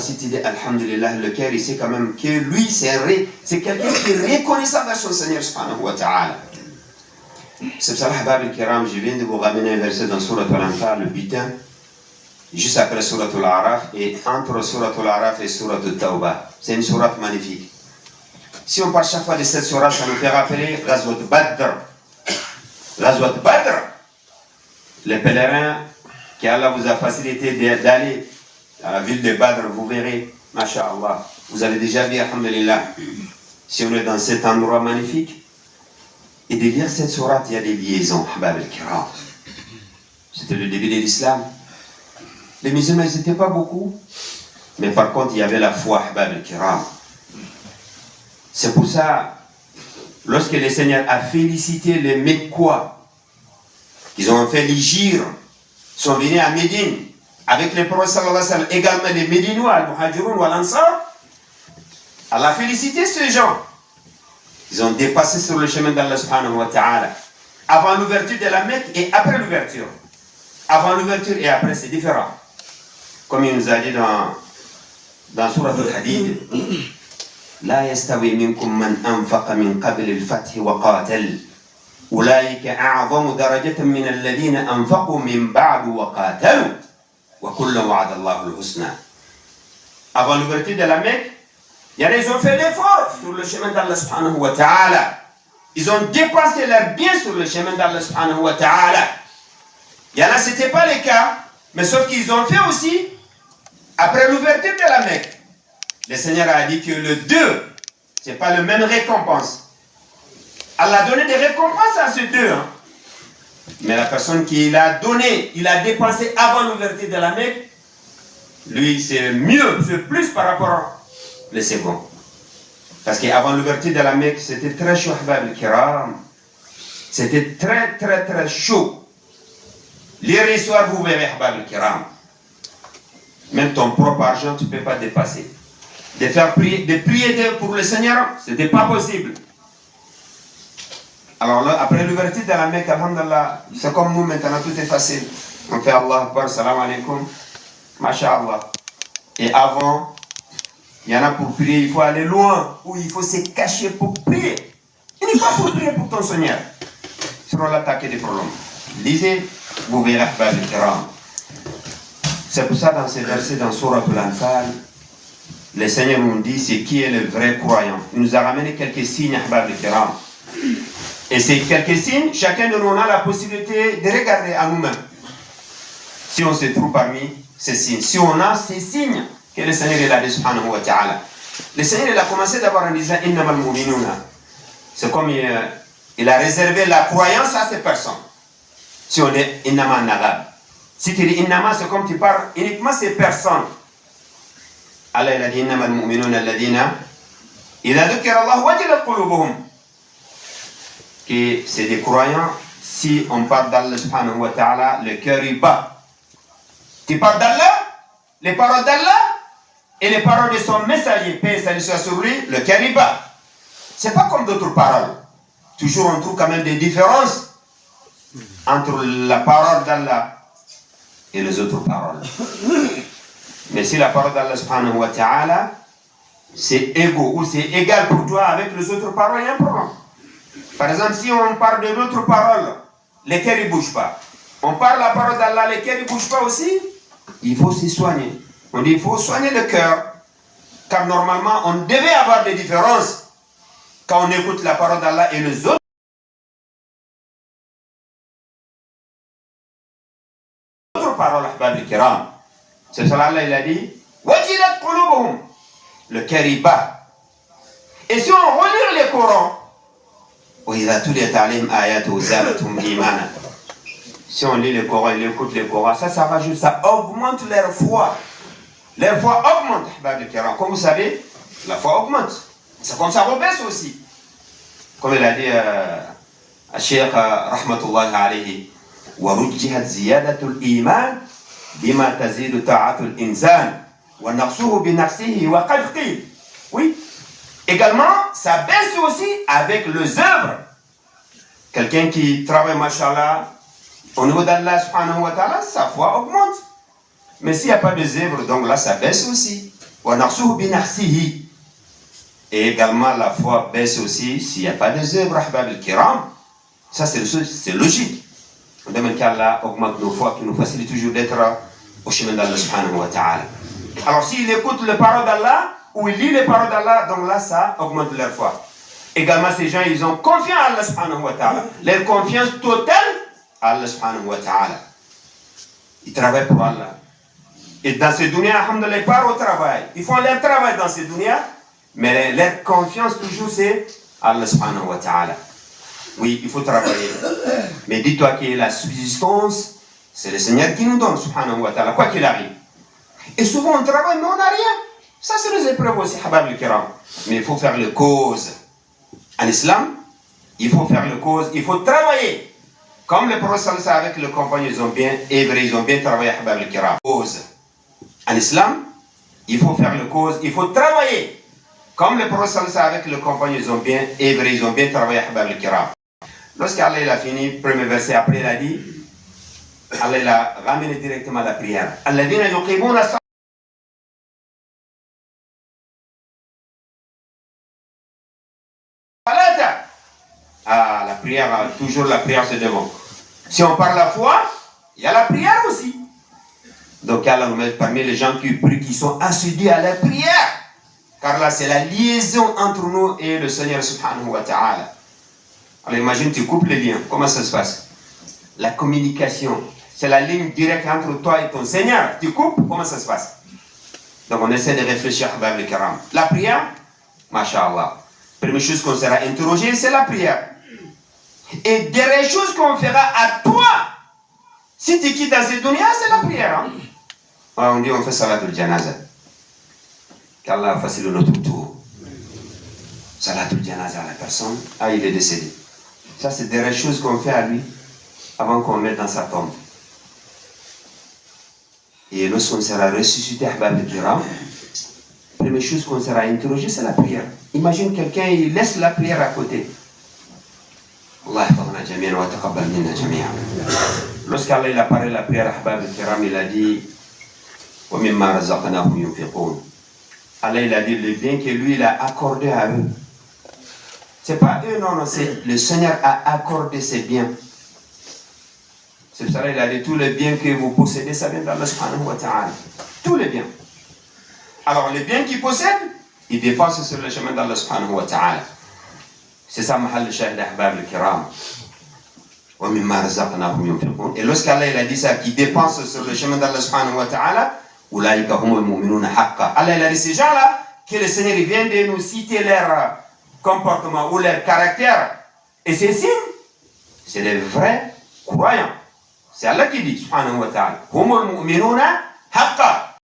si tu dis Alhamdulillah, le cœur, il sait quand même que lui, c'est quelqu'un qui est reconnaissant vers son Seigneur subhanahu wa ta'ala. C'est pour ça, Ahbab al-Kiram, je viens de vous ramener un verset dans Surat al-Anfal, le 8, juste après Surat al-Araf, et entre Surat al-Araf et Surat al-Tawbah. C'est une surat magnifique. Si on parle chaque fois de cette surat, ça nous fait rappeler Ghazwat Badr. Ghazwat Badr, les pèlerins qu'Allah vous a facilité d'aller à la ville de Badr, vous verrez, masha'Allah, vous avez déjà vu, alhamdulillah, si on est dans cet endroit magnifique, et derrière cette sourate, il y a des liaisons, Ahbab al-Kiram. C'était le début de l'islam. Les musulmans, ils n'étaient pas beaucoup, mais par contre, il y avait la foi, Ahbab al-Kiram. C'est pour ça, lorsque le Seigneur a félicité les Mecquois, ils ont fait l'Hijr, sont venus à Médine, avec les prophètes sallallahu alayhi wa sallam, également les Médinois, Al-Muhajirun ou Al-Ansar, Allah a félicité ces gens. Ils ont dépassé sur le chemin d'Allah subhanahu wa ta'ala. Avant l'ouverture de la Mecque et après l'ouverture. Avant l'ouverture et après, c'est différent. Comme il nous a dit dans Surah Al-Hadid, لا يستوي منكم من أنفق من قبل الفتح وقاتل أولئك أعظم درجة من الذين أنفقوا من بعد وقاتلوا وكلا وعد الله الحسنى. Avant l'ouverture de la Mecque, ils ont fait l'effort sur le chemin d'Allah subhanahu wa ta'ala. Ils ont dépensé leurs biens sur le chemin d'Allah subhanahu wa ta'ala. Il y en a, ce n'était pas le cas, mais sauf qu'ils ont fait aussi après l'ouverture de la Mecque. Le Seigneur a dit que le 2, ce n'est pas la même récompense. Allah a donné des récompenses à ce 2. Hein. Mais la personne qui l'a donné, il a dépensé avant l'ouverture de la Mecque, lui, c'est mieux, c'est plus par rapport à le second. Parce qu'avant l'ouverture de la Mecque, c'était très chaud, Ahbab al-Kiram. C'était très, très, très chaud. Lire l'histoire, vous verrez, Ahbab al-Kiram. Même ton propre argent, tu ne peux pas dépasser. De prier pour le Seigneur, ce n'était pas possible. Alors là, après l'ouverture de la Mecque, alhamdulillah, c'est comme nous maintenant, tout est facile. On fait Allah Akbar, salam alaikum, masha'Allah. Et avant, il y en a pour prier, il faut aller loin, ou il faut se cacher pour prier. Il n'est pas pour prier pour ton Seigneur. Sinon, l'attaquer des problèmes. Lisez, vous verrez, Ahbab al-Kiram. C'est pour ça, dans ces versets, dans Surah Al-Anfal, le Seigneur nous dit c'est qui est le vrai croyant. Il nous a ramené quelques signes, Ahbab al-Kiram. Et ces quelques signes, chacun de nous a la possibilité de regarder à nous-mêmes. Si on se trouve parmi ces signes. Si on a ces signes que le Seigneur est là, subhanahu wa ta'ala. Le Seigneur il a commencé d'abord en disant innamal mu'minuna. C'est comme il a réservé la croyance à ces personnes. Si on dit innama nagab. Si tu dis innama, c'est comme tu parles uniquement ces personnes. Allah il a dit innamal mu'minuna alladhina idha dhukira Allah wajilat qulubuhum. Que c'est des croyants, si on parle d'Allah subhanahu wa ta'ala, le cœur il bat. Tu parles d'Allah, les paroles d'Allah et les paroles de son messager, paix et salut soit sur lui, le cœur il bat. C'est pas comme d'autres paroles. Toujours on trouve quand même des différences entre la parole d'Allah et les autres paroles. Mais si la parole d'Allah subhanahu wa ta'ala, c'est égaux ou c'est égal pour toi avec les autres paroles, il y a un problème. Par exemple, si on parle de notre parole, les cœurs ne bougent pas. On parle la parole d'Allah, les cœurs ne bougent pas aussi. Il faut s'y soigner. On dit il faut soigner le cœur. Car normalement, on devait avoir des différences quand on écoute la parole d'Allah et les autres paroles. C'est ça Allah il a dit wajilat qulubuhum. Le cœur il bat. Et si on relit les Corans, si on lit le Coran, on écoute le Coran, ça rajoute, ça augmente leur foi. Leur foi augmente. Comme vous savez, la foi augmente. C'est comme ça rebaisse aussi. Comme il a dit à Cheikh Rahmatullahi alayhi, وَرُجِّهَتْ زِيَادَةُ الْإِيمَانِ بِمَا تَزِيدُ طَاعَةُ الْإِنسَانِ وَنَقْصُهُ بِنَقْصِهِ وَقَدْ قِيلَ. Oui. Également, ça baisse aussi avec les œuvres. Quelqu'un qui travaille, mashallah, au niveau d'Allah subhanahu wa ta'ala, sa foi augmente. Mais s'il n'y a pas de œuvres, donc là, ça baisse aussi. Et également la foi baisse aussi s'il n'y a pas des œuvres, ahbab al-kiram. Ça c'est logique. On demande qu'Allah augmente nos foi, qu'il nous facilite toujours d'être au chemin d'Allah subhanahu wa ta'ala. Alors s'ils écoutent les paroles d'Allah, ou ils lisent les paroles d'Allah, donc là ça augmente leur foi. Également ces gens, ils ont confiance à Allah subhanahu wa ta'ala. Leur confiance totale à Allah subhanahu wa ta'ala. Ils travaillent pour Allah. Et dans ces dunya, alhamdoulilah, ils partent au travail. Ils font leur travail dans ces dunya, mais leur confiance toujours c'est Allah subhanahu wa ta'ala. Oui, il faut travailler. Mais dis-toi que la subsistance, c'est le Seigneur qui nous donne, subhanahu wa ta'ala, quoi qu'il arrive. Et souvent on travaille, mais on n'a rien. Ça, c'est les épreuves aussi, habab al-kiram. Mais il faut faire les causes. En islam, il faut faire les causes, il faut travailler. Comme le prophète avec le compagnon, ils ont bien œuvré, ils ont bien travaillé, habab al-kiram. Cause. En islam, il faut faire les causes, il faut travailler. Comme le prophète avec le compagnon, ils ont bien œuvré, ils ont bien travaillé, habab al-kiram. Lorsqu'Allah il a fini, premier verset, après il a dit, Allah il a ramené directement la prière. Alladhina yuqimuna as-salat. Ah, la prière, toujours la prière c'est devant. Si on parle la foi, il y a la prière aussi. Donc Allah nous met parmi les gens qui prient, qui sont assidus à la prière. Car là c'est la liaison entre nous et le Seigneur subhanahu wa ta'ala. Alors imagine, tu coupes les liens. Comment ça se passe? La communication, c'est la ligne directe entre toi et ton Seigneur. Tu coupes, comment ça se passe? Donc on essaie de réfléchir vers le karam. La prière, masha'Allah. Première chose qu'on sera interrogé, c'est la prière. Et dernière chose qu'on fera à toi, si tu quittes dans cette dunya, c'est la prière. Hein? On dit on fait salatul janaza. Qu'Allah facilite notre tour. Salatul janaza à la personne, ah il est décédé. Ça, c'est des choses qu'on fait à lui avant qu'on le mette dans sa tombe. Et lorsqu'on sera ressuscité, ahbab al-kiram, première chose qu'on sera interrogé, c'est la prière. Imagine quelqu'un, il laisse la prière à côté. Allah yahfazna jami'an wa taqabbal minna jami'an. Lorsqu'Allah il a parlé de la prière, ahbab al-kiram, il a dit wa mimma razaqnahum yunfiqun. Allah il a dit le bien que lui il a accordé à eux. C'est pas eux, non, c'est le Seigneur a accordé ses biens. C'est pour ça qu'il a dit tous les biens que vous possédez, ça vient d'Allah subhanahu wa ta'ala. Tous les biens. Alors les biens qu'ils possèdent, ils dépensent sur le chemin d'Allah subhanahu wa ta'ala. C'est ça, mahal shahid ahbab al-kiram. Et lorsqu'Allah il a dit ça, qu'ils dépensent sur le chemin d'Allah subhanahu wa ta'ala, Allah il a dit ces gens-là, que le Seigneur vient de nous citer leur comportement ou leur caractère. Et ces signes, c'est des vrais croyants. C'est Allah qui dit, subhanahu wa ta'ala, humul mu'minuna haqqa.